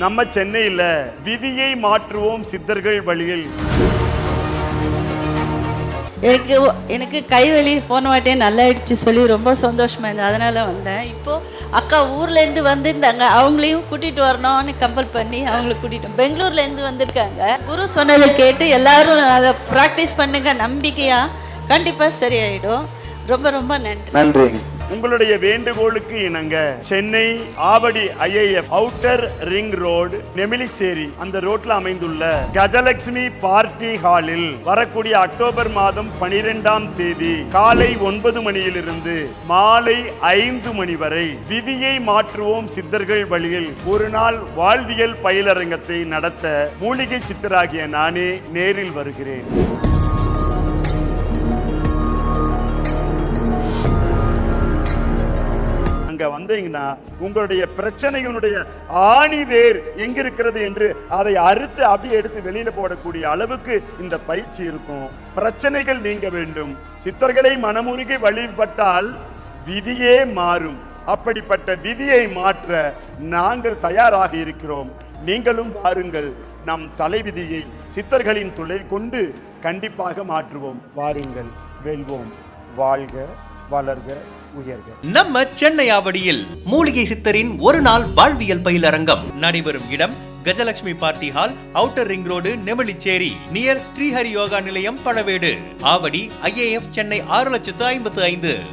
நம்ம சென்னையில விதியை மாற்றுவோம் சித்தர்கள் வழியில். எனக்கு கைவலி போன வாட்டியே நல்லாயிடுச்சு சொல்லி ரொம்ப சந்தோஷமா இருந்தது. அதனால வந்தேன். இப்போது அக்கா ஊர்லேருந்து வந்திருந்தாங்க, அவங்களையும் கூட்டிகிட்டு வரணும்னு கம்பல் பண்ணி அவங்கள கூட்டிகிட்டு பெங்களூர்லேருந்து வந்திருக்காங்க. குரு சொன்னதை கேட்டு எல்லாரும் அதை ப்ராக்டிஸ் பண்ணுங்க, நம்பிக்கையாக கண்டிப்பாக சரியாயிடும். ரொம்ப ரொம்ப நன்றி. நன்றி. உங்களுடைய வேண்டுகோளுக்கு இணங்க Chennai Avadi IIF outer ring road Nemilichery அந்த ரோட்ல அமைந்துள்ள கஜலட்சுமி பார்ட்டி ஹாலில் வரக்கூடிய அக்டோபர் மாதம் 12ஆம் தேதி காலை 9 மணியிலிருந்து மாலை 5 மணி வரை விதியை மாற்றுவோம் சித்தர்கள் வழியில் ஒரு நாள் வாழ்வியல் பயிலரங்கத்தை நடத்த மூலிகை சித்தராகிய நானே நேரில் வருகிறேன். அங்க வந்தீங்கன்னா உங்களுடைய பிரச்சனையினுடைய ஆணி வேர் எங்க இருக்கிறது என்று அதை அறுத்து அப்படியே எடுத்து வெளியில போடக்கூடிய அளவுக்கு இந்த பயிற்சி இருக்கும். பிரச்சனைகள் நீங்க வேண்டும். சித்தர்களை மனமுருகி வழிபட்டால் விதியே மாறும். அப்படிப்பட்ட விதியை மாற்ற நாங்கள் தயாராக இருக்கிறோம். நீங்களும் வாருங்கள். நம் தலைவிதியை சித்தர்களின் துணை கொண்டு கண்டிப்பாக மாற்றுவோம். வாருங்கள், வெல்வோம். வாழ்க, வளர்க, உயர்க. நம்ம சென்னை ஆவடியில் மூலிகை சித்தரின் ஒரு நாள் வாழ்வியல் பயிலரங்கம் நடைபெறும் இடம் Gajalakshmi party hall, outer ring road, Nemilichery, near Srihari yoga நிலையம், பழவேடு. ஆவடி IIF சென்னை 6,55,000.